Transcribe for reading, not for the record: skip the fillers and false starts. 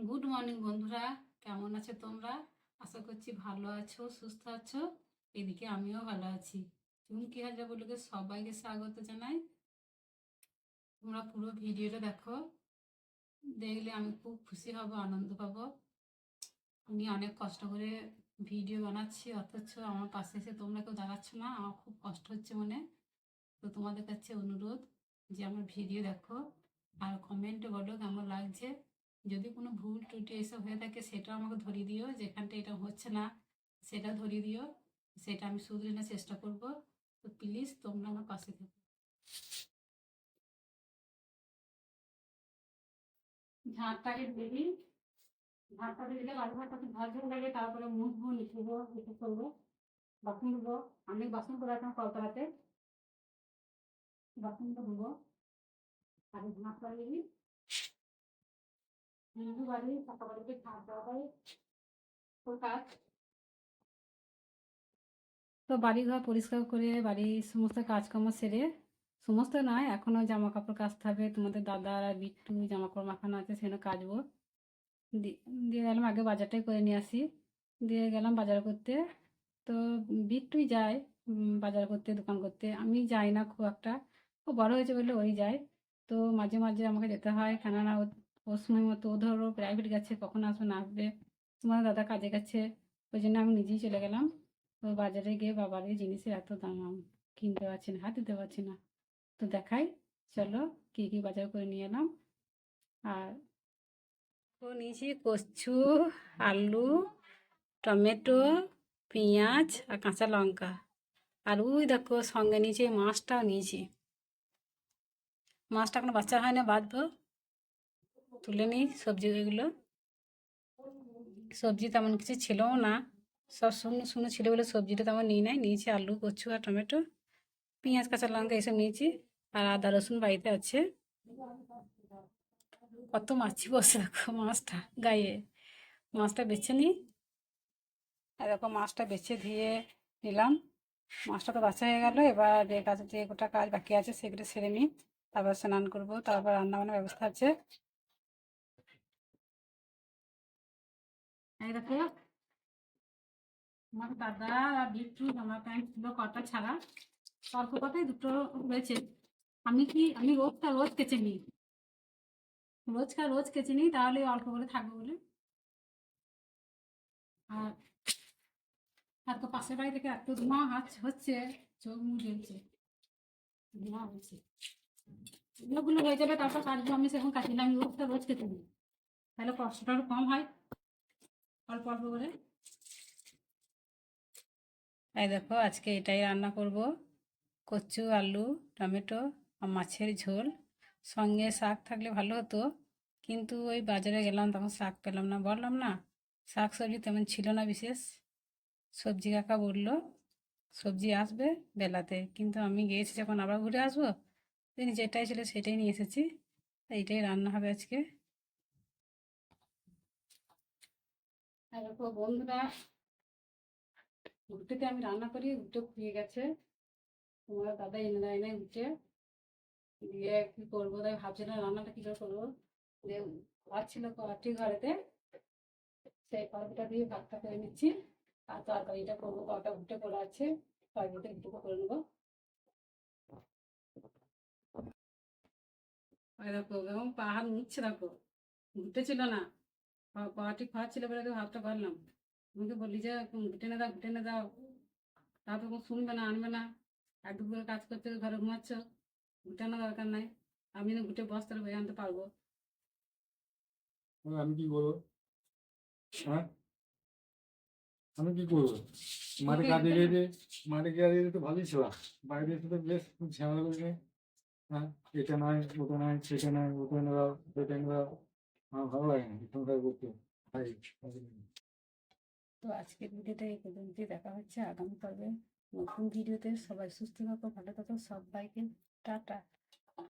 Good morning বন্ধুরা, কেমন আছো তোমরা? আশা করছি ভালো আছো, সুস্থ আছো। এদিকে আমিও ভালো আছি। চুমকি হাজরা বলুকে সবাইকে স্বাগত জানাই। তোমরা পুরো ভিডিওটা দেখো, দেখলে আমি খুব খুশি হব, আনন্দ পাবো। আমি অনেক কষ্ট করে ভিডিও বানাচ্ছি, অথচ আমার পাশে এসে তোমরা কেউ দাঁড়াচ্ছ না। আমার খুব কষ্ট হচ্ছে মনে। তো তোমাদের কাছে অনুরোধ যে আমার ভিডিও দেখো আর কমেন্টে বলো কেমন লাগছে। যদি কোনো ভুল ত্রুটি এসব হয়ে থাকে সেটাও আমাকে ধরিয়ে দিও, যেখানটা এটা হচ্ছে না সেটা ধরিয়ে দিও, সেটা আমি শুধরে নেওয়ার চেষ্টা করব। তো প্লিজ তোমরা আমার পাশে থেকো। ঝাঁটটাকে দিবি, ঝাঁটটাকে দিলে বাড়ি ঘরটাকে ঝাড় ঝাড় লাগে, তারপরে মুছবো, লিখবো, কিছু করবো, বাসন ধুবো। অনেক বাসন করে রাখলাম কলতলাতে, বাসন ধুবো। আর ঝাঁটটা দিবি, হিন্দু বাড়ি পাকা বাড়িতে ঝাঁট দেওয়া হয় তো কাজ। তো বাড়িঘর পরিষ্কার করে বাড়ির সমস্ত কাজকর্ম সেরে, সমস্ত নয় এখনও জামা কাপড় কাচতে হবে, তোমাদের দাদা আর বিট্টু জামা কাপড় মাখানো আছে, সেগুলো কাচবো। দিয়ে গেলাম আগে বাজারটাই করে নিয়ে আসি। দিয়ে গেলাম বাজার করতে। তো বিট্টুই যায় বাজার করতে, দোকান করতে। আমি যাই না খুব একটা, ও বড় হয়েছে বলে ওই যায়। তো মাঝে মাঝে আমাকে যেতে হয়, কেননা ওর সময় মতো ও ধরো প্রাইভেট গেছে, কখন আসবে না আসবে, তোমার দাদা কাজে গেছে, ওই জন্য আমি নিজেই চলে গেলাম। তো বাজারে গিয়ে বাবার এই জিনিসের এত দাম, কিনতে পারছি না, হাত দিতে পারছি না। তো দেখাই, চলো কী কী বাজার করে নিয়ে এলাম। আর ও নিয়েছি কচু, আলু, টমেটো, পেঁয়াজ আর কাঁচা লঙ্কা। আর ওই দেখো সঙ্গে নিয়েছি মাছটাও নিয়েছি। মাছটা এখনো বাচ্চা হয় না, বাঁধবো, তুলে নিই সবজি এগুলো। সবজি তেমন কিছু ছিলও না, সব শুকনো শুকনো ছিল বলে সবজিটা তেমন নিই নাই। নিয়েছি আলু, কচু আর টমেটো, পেঁয়াজ, কাঁচা লঙ্কা এইসব নিয়েছি। আর আদা রসুন বাড়িতে আছে। কত মাছি বসে দেখো মাছটা গায়ে। মাছটা বেছে নিই। আর দেখো মাছটা বেছে ধুয়ে নিলাম। মাছটা তো বাছা হয়ে গেল। এবার যে গোটা কাজ বাকি আছে সেগুলো সেরে নিই, তারপর স্নান করবো, তারপর রান্না বান্নার ব্যবস্থা আছে। এই দেখো আমার দাদা আর বিট্টু জামা প্যান্ট ছিল কটা ছাড়া, অল্প কথাই দুটো রয়েছে। আমি রোজ কেচে নিই, রোজ কেচে নিই, তাহলে অল্প করে থাকবে বলে। আর আর তো পাশের বাড়ি থেকে এত ধোঁয়া হচ্ছে, চোখ মুখ জ্বলছে, ধোঁয়া হচ্ছে। এগুলো হয়ে যাবে, তারপর কাচবো। আমি সেরকম কাচি না, আমি রোজ কেচে নিই, তাহলে কষ্টটা একটু কম হয়, অল্প অল্প করে। এই দেখো আজকে এটাই রান্না করব, কচু, আলু, টমেটো আর মাছের ঝোল। সঙ্গে শাক থাকলে ভালো হতো, কিন্তু ওই বাজারে গেলাম তখন শাক পেলাম না, বললাম না শাক সবজি তেমন ছিল না বিশেষ। সবজি কাকা বললো সবজি আসবে বেলাতে, কিন্তু আমি গিয়েছি যখন আবার ঘুরে আসবো, তিনি যেটাই ছিল সেটাই নিয়ে এসেছি। এইটাই রান্না হবে আজকে। আর দেখো বন্ধুরা, ঘুরতেতে আমি রান্না করি, ঘুরতে ফুরিয়ে গেছে, তোমার দাদা এনে দেয় না ঘুরতে। দিয়ে কি করবো তাই ভাবছিলাম রান্নাটা কি করে করবো। দিয়ে ভাত ছিল কড়াটি ঘরেতে, সেই কড়াইটা দিয়ে ভাতটা করে নিচ্ছি। আর তরকারিটা করবো, কটা ঘুরতে করে আছে, তরকারিটা ঘুরতে করে নেবো। ওই দেখো এবং পাহাড় নিচ্ছে দেখো, ঘুরতে ছিল না, কড়াটি খাওয়া ছিল বলে তো ভাতটা করলাম। তোমাকে বললি যে ঘুটে না দাও, ঘুটে না দাও, তারপর কোনো শুনবে না, আনবে না। এক দুপুরে কাজ করতে ঘরে ঘুমাচ্ছ, ঘুটানো দরকার নাই। আমি না ঘুটে বস্তার বয়ে আনতে পারবো। আমি কি করবো? হ্যাঁ, আমি কি করবো? মাঠে কাজে গিয়ে মাঠে গিয়ে তো ভালোই ছিল, বাইরে এসে তো বেশ ঝামেলা করে। হ্যাঁ, এটা নয় ওটা নয়, সেটা নয় ওটা নেওয়া, সেটা নেওয়া, আমার ভালো লাগে না সংসার করতে। তাই তো আজকের ভিডিওটা এই পর্যন্তই, দেখা হচ্ছে আগামী পর্বে নতুন ভিডিওতে। সবাই সুস্থ থাকো, ভালো থাকো, সবাইকে টাটা।